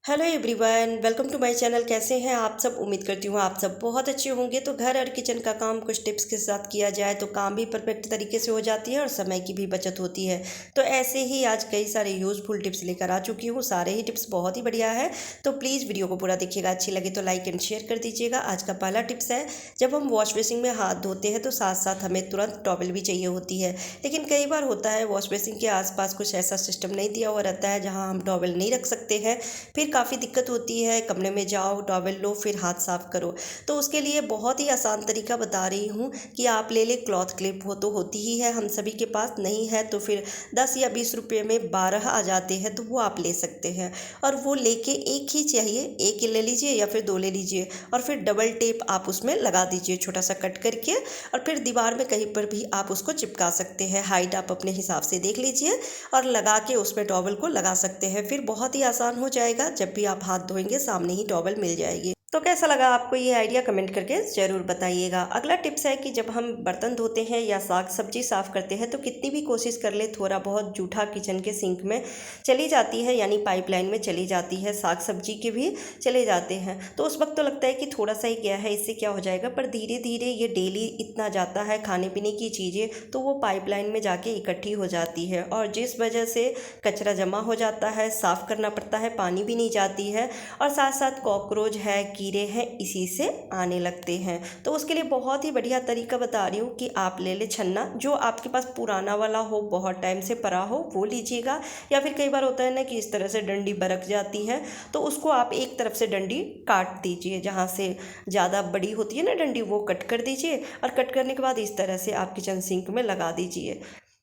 Hello everyone, welcome to my channel. कैसे हैं आप सब? उम्मीद करती हूँ आप सब बहुत अच्छे होंगे। तो घर और किचन का काम कुछ टिप्स के साथ किया जाए तो काम भी परफेक्ट तरीके से हो जाती है और समय की भी बचत होती है। तो ऐसे ही आज कई सारे यूज़फुल टिप्स लेकर आ चुकी हूँ। सारे ही टिप्स बहुत ही बढ़िया है, तो प्लीज़ वीडियो को पूरा देखिएगा। अच्छी लगे तो लाइक एंड शेयर कर दीजिएगा। आज का पहला टिप्स है, जब हम वॉश बेसिन में हाथ धोते हैं तो साथ साथ हमें तुरंत टॉवल भी चाहिए होती है। लेकिन कई बार होता है वॉश बेसिन के आसपास कुछ ऐसा सिस्टम नहीं दिया हुआ रहता है जहाँ हम टॉवल नहीं रख सकते हैं। फिर काफ़ी दिक्कत होती है। कमरे में जाओ, टॉवल लो, फिर हाथ साफ करो। तो उसके लिए बहुत ही आसान तरीका बता रही हूँ कि आप ले ले क्लॉथ क्लिप। वो तो होती ही है हम सभी के पास, नहीं है तो फिर 10 या 20 रुपये में 12 आ जाते हैं, तो वो आप ले सकते हैं। और वो लेके एक ही चाहिए, एक ले लीजिए या फिर 2 ले लीजिए और फिर डबल टेप आप उसमें लगा दीजिए छोटा सा कट करके। और फिर दीवार में कहीं पर भी आप उसको चिपका सकते हैं। हाइट आप अपने हिसाब से देख लीजिए और लगा के उसमें टॉवल को लगा सकते हैं। फिर बहुत ही आसान हो जाएगा। जब भी आप हाथ धोएंगे सामने ही टॉवल मिल जाएगी। तो कैसा लगा आपको ये आइडिया? कमेंट करके ज़रूर बताइएगा। अगला टिप्स है कि जब हम बर्तन धोते हैं या साग सब्जी साफ़ करते हैं तो कितनी भी कोशिश कर ले, थोड़ा बहुत जूठा किचन के सिंक में चली जाती है, यानी पाइपलाइन में चली जाती है। साग सब्जी के भी चले जाते हैं। तो उस वक्त तो लगता है कि थोड़ा सा ही गया है, इससे क्या हो जाएगा, पर धीरे धीरे ये डेली इतना जाता है खाने पीने की चीज़ें, तो वो पाइपलाइन में जाके इकट्ठी हो जाती है और जिस वजह से कचरा जमा हो जाता है, साफ़ करना पड़ता है, पानी भी नहीं जाती है और साथ साथ कॉकरोच है, कीड़े हैं, इसी से आने लगते हैं। तो उसके लिए बहुत ही बढ़िया तरीका बता रही हूँ कि आप ले ले छन्ना, जो आपके पास पुराना वाला हो, बहुत टाइम से पड़ा हो, वो लीजिएगा। या फिर कई बार होता है ना कि इस तरह से डंडी बरक जाती है, तो उसको आप एक तरफ से डंडी काट दीजिए। जहाँ से ज़्यादा बड़ी होती है ना डंडी, वो कट कर दीजिए और कट करने के बाद इस तरह से आप किचन सिंक में लगा दीजिए।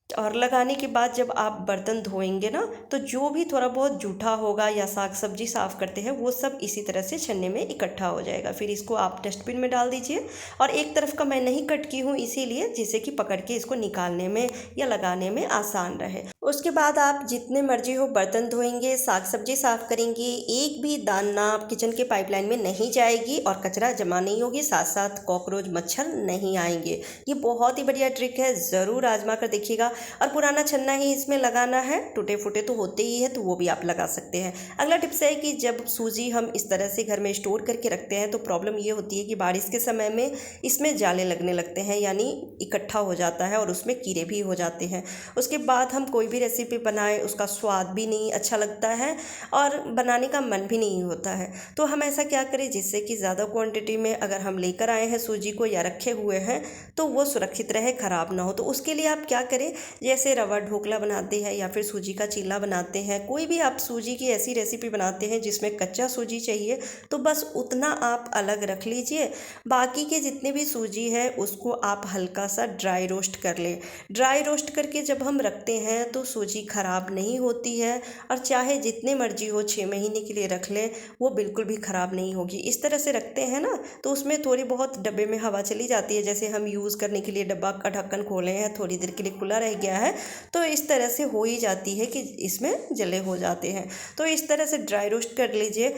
और लगाने के बाद जब आप बर्तन धोएंगे ना, तो जो भी थोड़ा बहुत जूठा होगा या साग सब्जी साफ़ करते हैं वो सब इसी तरह से छन्ने में इकट्ठा हो जाएगा। फिर इसको आप डस्टबिन में डाल दीजिए। और एक तरफ का मैं नहीं कट की हूँ इसीलिए, जिससे कि पकड़ के इसको निकालने में या लगाने में आसान रहे। उसके बाद आप जितने मर्जी हो बर्तन धोएंगे, साग सब्जी साफ़ करेंगे, एक भी दाना किचन के पाइपलाइन में नहीं जाएगी और कचरा जमा नहीं होगी, साथ साथ कॉकरोच मच्छर नहीं आएंगे। ये बहुत ही बढ़िया ट्रिक है, ज़रूर आजमा कर देखिएगा। और पुराना छन्ना ही इसमें लगाना है, टूटे फूटे तो होते ही है, तो वो भी आप लगा सकते हैं। अगला टिप्स है कि जब सूजी हम इस तरह से घर में स्टोर करके रखते हैं तो प्रॉब्लम ये होती है कि बारिश के समय में इसमें जाले लगने लगते हैं, यानी इकट्ठा हो जाता है और उसमें कीड़े भी हो जाते हैं। उसके बाद हम कोई भी रेसिपी बनाएं, उसका स्वाद भी नहीं अच्छा लगता है और बनाने का मन भी नहीं होता है। तो हम ऐसा क्या करें जिससे कि ज़्यादा क्वांटिटी में अगर हम लेकर आए हैं सूजी को या रखे हुए हैं तो वो सुरक्षित रहे, ख़राब ना हो। तो उसके लिए आप क्या करें, जैसे रवा ढोकला बनाते हैं या फिर सूजी का चीला बनाते हैं, कोई भी आप सूजी की ऐसी रेसिपी बनाते हैं जिसमें कच्चा सूजी चाहिए, तो बस उतना आप अलग रख लीजिए। बाकी के जितने भी सूजी है उसको आप हल्का सा ड्राई रोस्ट कर लें। ड्राई रोस्ट करके जब हम रखते हैं तो सूजी ख़राब नहीं होती है और चाहे जितने मर्जी हो 6 महीने के लिए रख लें, वो बिल्कुल भी ख़राब नहीं होगी। इस तरह से रखते हैं ना तो उसमें थोड़ी बहुत डब्बे में हवा चली जाती है। जैसे हम यूज़ करने के लिए डब्बा का ढक्कन खोले हैं, थोड़ी देर के लिए खुला रह गया है, तो इस तरह से हो ही जाती है कि इसमें जले हो जाते हैं। तो इस तरह से ड्राई रोस्ट कर लीजिए।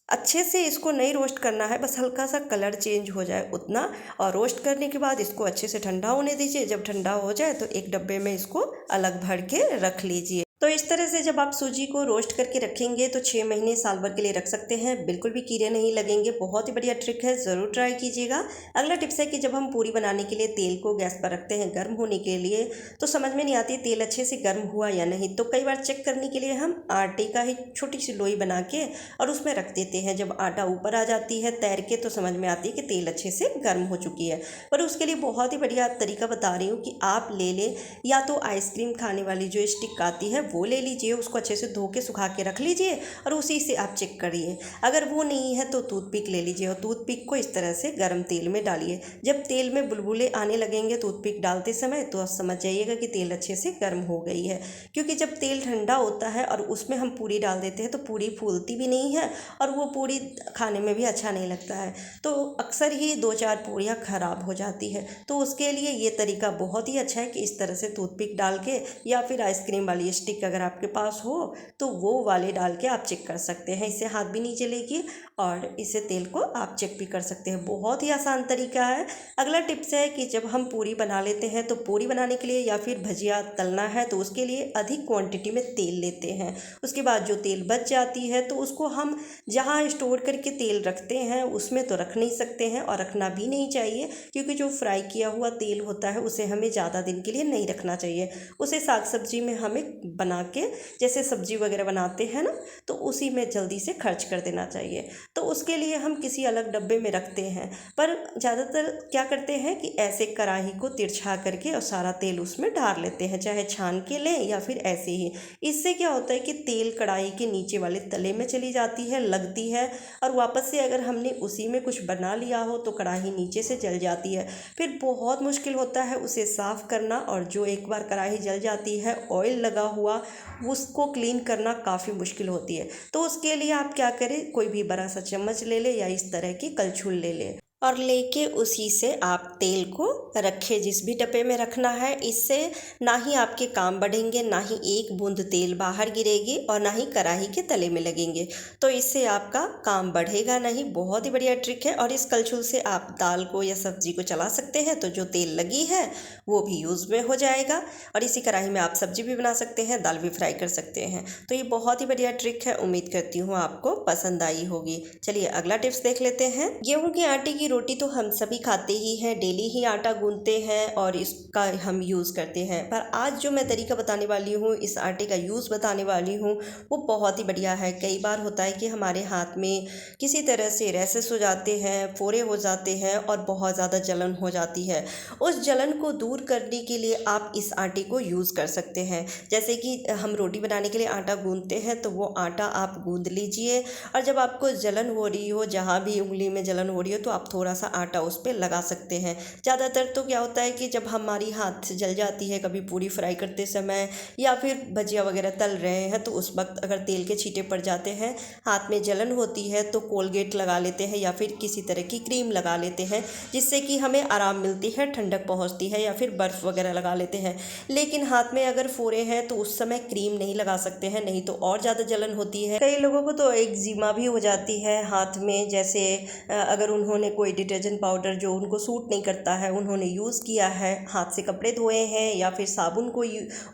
अच्छे से इसको नहीं रोस्ट करना है, बस हल्का सा कलर चेंज हो जाए उतना। और रोस्ट करने के बाद इसको अच्छे से ठंडा होने दीजिए। जब ठंडा हो जाए तो एक डब्बे में इसको अलग भर के रख लीजिए। तो इस तरह से जब आप सूजी को रोस्ट करके रखेंगे तो 6 महीने साल भर के लिए रख सकते हैं, बिल्कुल भी कीड़े नहीं लगेंगे। बहुत ही बढ़िया ट्रिक है, ज़रूर ट्राई कीजिएगा। अगला टिप्स है कि जब हम पूरी बनाने के लिए तेल को गैस पर रखते हैं गर्म होने के लिए, तो समझ में नहीं आती तेल अच्छे से गर्म हुआ या नहीं। तो कई बार चेक करने के लिए हम आटे का ही छोटी सी लोई बना के और उसमें रख देते हैं। जब आटा ऊपर आ जाती है तैर के, तो समझ में आती है कि तेल अच्छे से गर्म हो चुकी है। पर उसके लिए बहुत ही बढ़िया तरीका बता रही हूँ कि आप ले लें, या तो आइसक्रीम खाने वाली जो स्टिक आती है वो ले लीजिए, उसको अच्छे से धो के सुखा के रख लीजिए और उसी से आप चेक करिए। अगर वो नहीं है तो टूथपिक ले लीजिए और टूथपिक को इस तरह से गर्म तेल में डालिए। जब तेल में बुलबुले आने लगेंगे टूथपिक डालते समय, तो समझ जाइएगा कि तेल अच्छे से गर्म हो गई है। क्योंकि जब तेल ठंडा होता है और उसमें हम पूरी डाल देते हैं तो पूरी फूलती भी नहीं है और वो पूरी खाने में भी अच्छा नहीं लगता है। तो अक्सर ही 2-4 पूरियाँ ख़राब हो जाती है। तो उसके लिए ये तरीका बहुत ही अच्छा है कि इस तरह से टूथपिक डाल के या फिर आइसक्रीम वाली स्टिक स्टिक अगर आपके पास हो तो वो वाले डाल के आप चेक कर सकते हैं। इससे हाथ भी नहीं जलेगी और इससे तेल को आप चेक भी कर सकते हैं। बहुत ही आसान तरीका है। अगला टिप्स है कि जब हम पूरी बना लेते हैं तो पूरी बनाने के लिए या फिर भजिया तलना है तो उसके लिए अधिक क्वांटिटी में तेल लेते हैं। उसके बाद जो तेल बच जाती है तो उसको हम जहाँ स्टोर करके तेल रखते हैं उसमें तो रख नहीं सकते हैं और रखना भी नहीं चाहिए, क्योंकि जो फ्राई किया हुआ तेल होता है उसे हमें ज़्यादा दिन के लिए नहीं रखना चाहिए। उसे साग सब्जी में हमें बना के, जैसे सब्जी वगैरह बनाते हैं ना, तो उसी में जल्दी से खर्च कर देना चाहिए। तो उसके लिए हम किसी अलग डब्बे में रखते हैं। पर ज़्यादातर क्या करते हैं कि ऐसे कढ़ाई को तिरछा करके और सारा तेल उसमें डाल लेते हैं, चाहे छान के लें या फिर ऐसे ही। इससे क्या होता है कि तेल कढ़ाई के नीचे वाले तले में चली जाती है, लगती है, और वापस से अगर हमने उसी में कुछ बना लिया हो तो कढ़ाई नीचे से जल जाती है। फिर बहुत मुश्किल होता है उसे साफ़ करना, और जो एक बार कढ़ाई जल जाती है ऑयल लगा हुआ, उसको क्लीन करना काफ़ी मुश्किल होती है। तो उसके लिए आप क्या करें, कोई भी बड़ा सा चम्मच ले ले या इस तरह की कलछुल ले ले और लेके उसी से आप तेल को रखें जिस भी डब्बे में रखना है। इससे ना ही आपके काम बढ़ेंगे, ना ही एक बूंद तेल बाहर गिरेगी और ना ही कढ़ाई के तले में लगेंगे। तो इससे आपका काम बढ़ेगा नहीं। बहुत ही बढ़िया ट्रिक है। और इस कलछुल से आप दाल को या सब्जी को चला सकते हैं, तो जो तेल लगी है वो भी यूज़ में हो जाएगा। और इसी कढ़ाई में आप सब्जी भी बना सकते हैं, दाल भी फ्राई कर सकते हैं। तो ये बहुत ही बढ़िया ट्रिक है। उम्मीद करती हूँ आपको पसंद आई होगी। चलिए अगला टिप्स देख लेते हैं। गेहूँ के आटे की रोटी तो हम सभी खाते ही हैं, डेली ही आटा गूंथते हैं और इसका हम यूज़ करते हैं। पर आज जो मैं तरीका बताने वाली हूँ, इस आटे का यूज़ बताने वाली हूँ, वो बहुत ही बढ़िया है। कई बार होता है कि हमारे हाथ में किसी तरह से रैशेस हो जाते हैं, फोड़े हो जाते हैं और बहुत ज़्यादा जलन हो जाती है। उस जलन को दूर करने के लिए आप इस आटे को यूज़ कर सकते हैं। जैसे कि हम रोटी बनाने के लिए आटा गूंथते हैं, तो वो आटा आप गूंथ लीजिए और जब आपको जलन हो रही हो, जहाँ भी उंगली में जलन हो रही हो, तो आप थोड़ा सा आटा उस पर लगा सकते हैं। ज़्यादातर तो क्या होता है कि जब हमारी हाथ से जल जाती है, कभी पूरी फ्राई करते समय या फिर भजिया वगैरह तल रहे हैं, तो उस वक्त अगर तेल के छींटे पड़ जाते हैं, हाथ में जलन होती है, तो कोलगेट लगा लेते हैं या फिर किसी तरह की क्रीम लगा लेते हैं, जिससे कि हमें आराम मिलती है, ठंडक पहुँचती है, या फिर बर्फ़ वगैरह लगा लेते हैं। लेकिन हाथ में अगर फोड़े हैं तो उस समय क्रीम नहीं लगा सकते हैं, नहीं तो और ज़्यादा जलन होती है। कई लोगों को तो एक्जिमा भी हो जाती है हाथ में। जैसे अगर उन्होंने कोई डिटर्जेंट पाउडर जो उनको सूट नहीं करता है उन्होंने यूज़ किया है, हाथ से कपड़े धोए हैं, या फिर साबुन को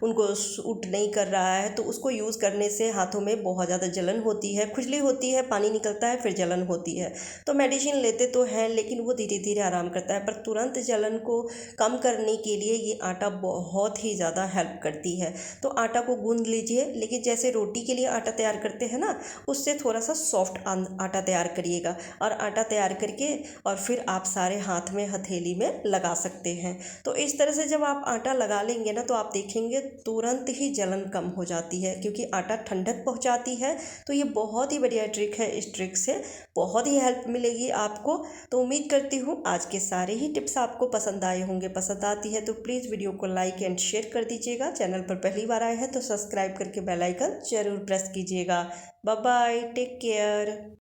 उनको सूट नहीं कर रहा है, तो उसको यूज़ करने से हाथों में बहुत ज़्यादा जलन होती है, खुजली होती है, पानी निकलता है, फिर जलन होती है। तो मेडिसिन लेते तो हैं, लेकिन वो धीरे धीरे आराम करता है, पर तुरंत जलन को कम करने के लिए ये आटा बहुत ही ज़्यादा हेल्प करती है। तो आटा को गूंद लीजिए, लेकिन जैसे रोटी के लिए आटा तैयार करते हैं ना, उससे थोड़ा सा सॉफ्ट आटा तैयार करिएगा। और आटा तैयार करके और फिर आप सारे हाथ में हथेली में लगा सकते हैं। तो इस तरह से जब आप आटा लगा लेंगे ना, तो आप देखेंगे तुरंत ही जलन कम हो जाती है, क्योंकि आटा ठंडक पहुंचाती है। तो ये बहुत ही बढ़िया ट्रिक है। इस ट्रिक से बहुत ही हेल्प मिलेगी आपको। तो उम्मीद करती हूँ आज के सारे ही टिप्स आपको पसंद आए होंगे। पसंद आती है तो प्लीज़ वीडियो को लाइक एंड शेयर कर दीजिएगा। चैनल पर पहली बार आए हैं तो सब्सक्राइब करके बेल आइकन जरूर प्रेस कीजिएगा। Bye bye, take care.